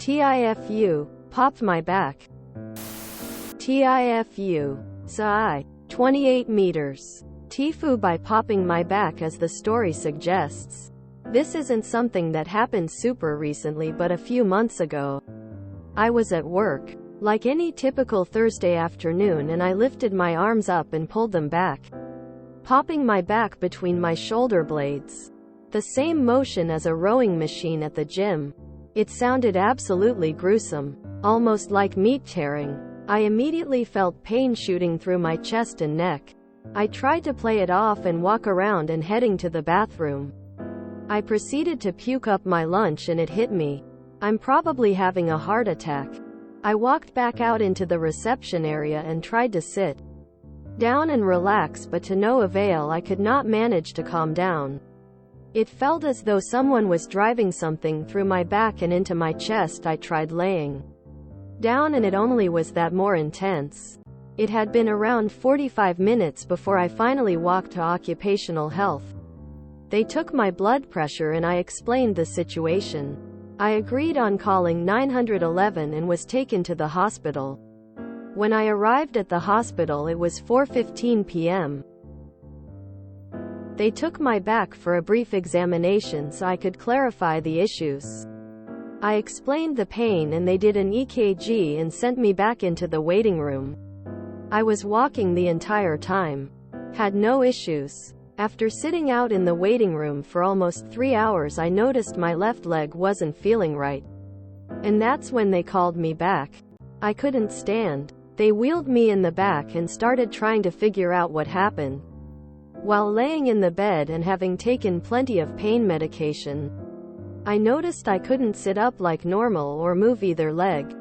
TIFU, popped my back. TIFU, SI, 28 meters. TIFU by popping my back as the story suggests. This isn't something that happened super recently but a few months ago. I was at work, like any typical Thursday afternoon, and I lifted my arms up and pulled them back, popping my back between my shoulder blades. The same motion as a rowing machine at the gym. It sounded absolutely gruesome, almost like meat tearing. I immediately felt pain shooting through my chest and neck. I tried to play it off and walk around and heading to the bathroom. I proceeded to puke up my lunch and it hit me. I'm probably having a heart attack. I walked back out into the reception area and tried to sit down and relax, but to no avail. I could not manage to calm down. It felt as though someone was driving something through my back and into my chest. I tried laying down and it only was that more intense. It had been around 45 minutes before I finally walked to occupational health. They took my blood pressure and I explained the situation. I agreed on calling 911 and was taken to the hospital. When I arrived at the hospital, it was 4:15 p.m. They took my back for a brief examination so I could clarify the issues. I explained the pain and they did an EKG and sent me back into the waiting room. I was walking the entire time. Had no issues. After sitting out in the waiting room for almost 3 hours, I noticed my left leg wasn't feeling right. And that's when they called me back. I couldn't stand. They wheeled me in the back and started trying to figure out what happened. While laying in the bed and having taken plenty of pain medication, I noticed I couldn't sit up like normal or move either leg.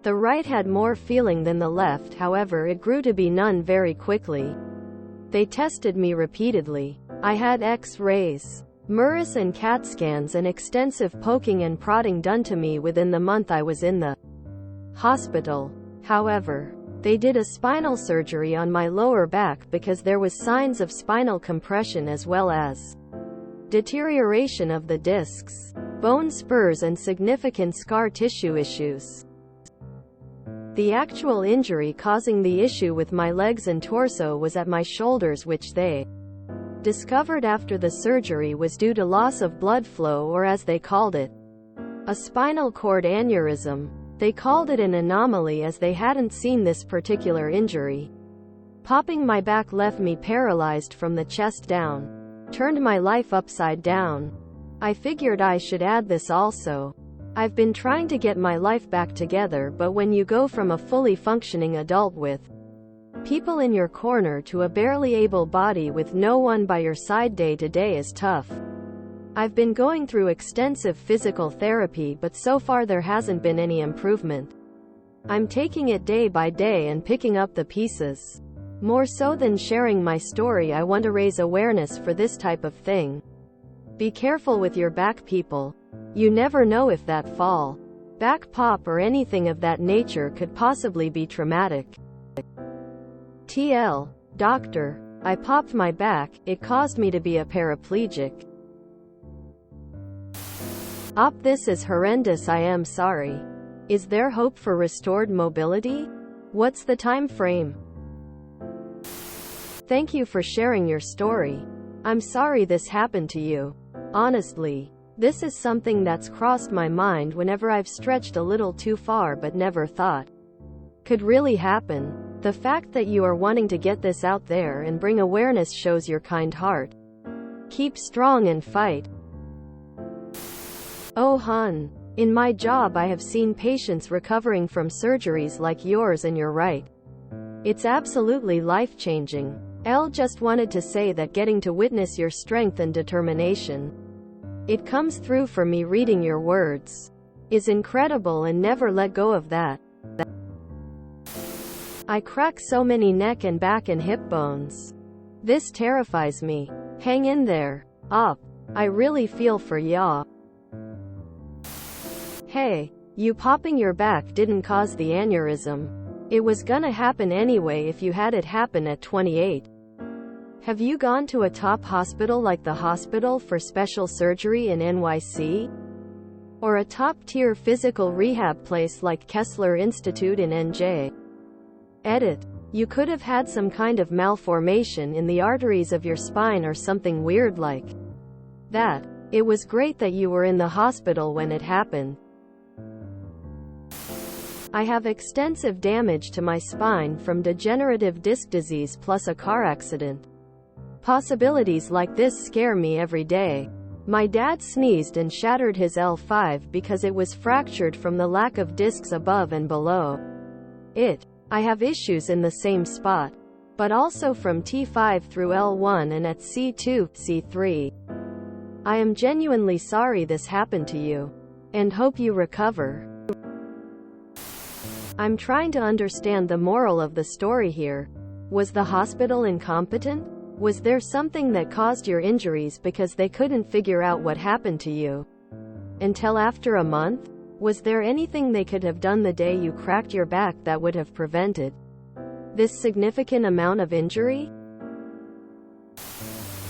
The right had more feeling than the left, however it grew to be none very quickly. They tested me repeatedly. I had X-rays, MRIs and CAT scans and extensive poking and prodding done to me within the month I was in the hospital. However, they did a spinal surgery on my lower back because there was signs of spinal compression as well as deterioration of the discs, bone spurs and significant scar tissue issues. The actual injury causing the issue with my legs and torso was at my shoulders, which they discovered after the surgery was due to loss of blood flow, or as they called it, a spinal cord aneurysm. They called it an anomaly as they hadn't seen this particular injury. Popping my back left me paralyzed from the chest down. Turned my life upside down. I figured I should add this also. I've been trying to get my life back together, but when you go from a fully functioning adult with people in your corner to a barely able body with no one by your side day to day is tough. I've been going through extensive physical therapy, but so far there hasn't been any improvement. I'm taking it day by day and picking up the pieces. More so than sharing my story, I want to raise awareness for this type of thing. Be careful with your back, people. You never know if that fall, back pop or anything of that nature could possibly be traumatic. TL. Doctor. I popped my back, it caused me to be a paraplegic. Op, this is horrendous, I am sorry. Is there hope for restored mobility? What's the time frame? Thank you for sharing your story. I'm sorry this happened to you. Honestly, this is something that's crossed my mind whenever I've stretched a little too far but never thought could really happen. The fact that you are wanting to get this out there and bring awareness shows your kind heart. Keep strong and fight. Oh hun, in my job I have seen patients recovering from surgeries like yours, and you're right. It's absolutely life-changing. Elle just wanted to say that getting to witness your strength and determination, it comes through for me reading your words, is incredible, and never let go of that. I crack so many neck and back and hip bones. This terrifies me. Hang in there. Op. I really feel for ya. Hey, you popping your back didn't cause the aneurysm. It was gonna happen anyway if you had it happen at 28. Have you gone to a top hospital like the Hospital for Special Surgery in NYC? or a top-tier physical rehab place like Kessler Institute in NJ. Edit. You could have had some kind of malformation in the arteries of your spine or something weird like that. It was great that you were in the hospital when it happened. I have extensive damage to my spine from degenerative disc disease plus a car accident. Possibilities like this scare me every day. My dad sneezed and shattered his L5 because it was fractured from the lack of discs above and below it. I have issues in the same spot, but also from T5 through L1 and at C2, C3. I am genuinely sorry this happened to you, and hope you recover. I'm trying to understand the moral of the story here. Was the hospital incompetent? Was there something that caused your injuries because they couldn't figure out what happened to you? Until after a month? Was there anything they could have done the day you cracked your back that would have prevented this significant amount of injury?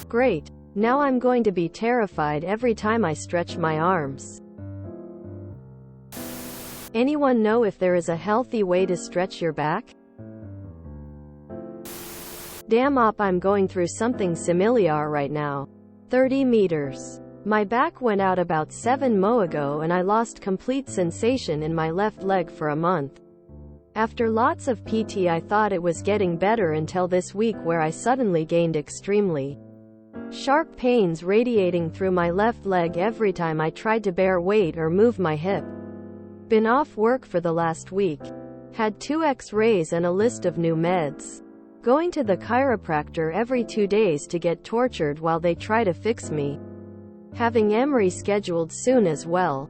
Great. Now I'm going to be terrified every time I stretch my arms. Anyone know if there is a healthy way to stretch your back? Damn op, I'm going through something similar right now. 30 meters. My back went out about 7 months ago and I lost complete sensation in my left leg for a month. After lots of PT I thought it was getting better until this week where I suddenly gained extremely sharp pains radiating through my left leg every time I tried to bear weight or move my hip. Been off work for the last week. Had 2 X-rays and a list of new meds. Going to the chiropractor every 2 days to get tortured while they try to fix me. Having MRI scheduled soon as well.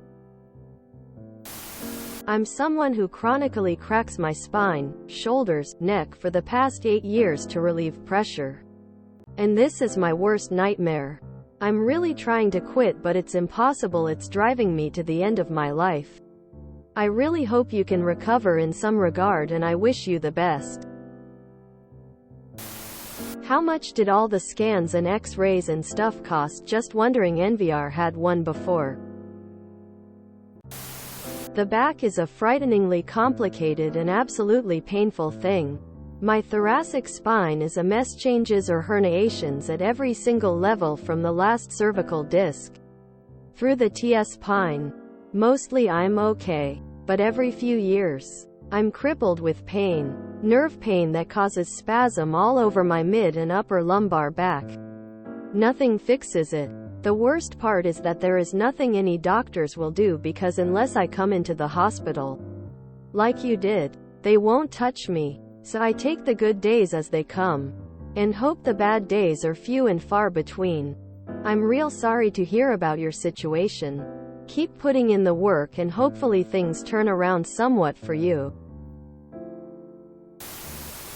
I'm someone who chronically cracks my spine, shoulders, neck for the past 8 years to relieve pressure. And this is my worst nightmare. I'm really trying to quit but it's impossible, it's driving me to the end of my life. I really hope you can recover in some regard and I wish you the best. How much did all the scans and X-rays and stuff cost? Just wondering, NVR had one before. The back is a frighteningly complicated and absolutely painful thing. My thoracic spine is a mess, changes or herniations at every single level from the last cervical disc through the TS spine. Mostly I'm okay, but every few years, I'm crippled with pain. Nerve pain that causes spasm all over my mid and upper lumbar back. Nothing fixes it. The worst part is that there is nothing any doctors will do because unless I come into the hospital, like you did, they won't touch me. So I take the good days as they come, and hope the bad days are few and far between. I'm real sorry to hear about your situation. Keep putting in the work and hopefully things turn around somewhat for you.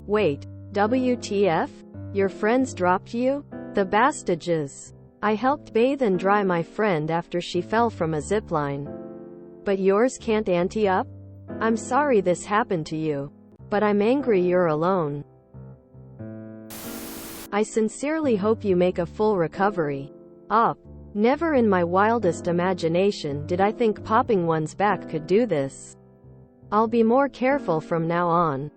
Wait, WTF? Your friends dropped you? The bastages. I helped bathe and dry my friend after she fell from a zipline. But yours can't ante up? I'm sorry this happened to you. But I'm angry you're alone. I sincerely hope you make a full recovery. Up. Never in my wildest imagination did I think popping one's back could do this. I'll be more careful from now on.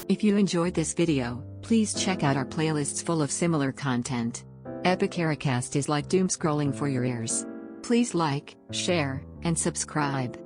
If you enjoyed this video, please check out our playlists full of similar content. Epicaricast is like doom scrolling for your ears. Please like, share, and subscribe.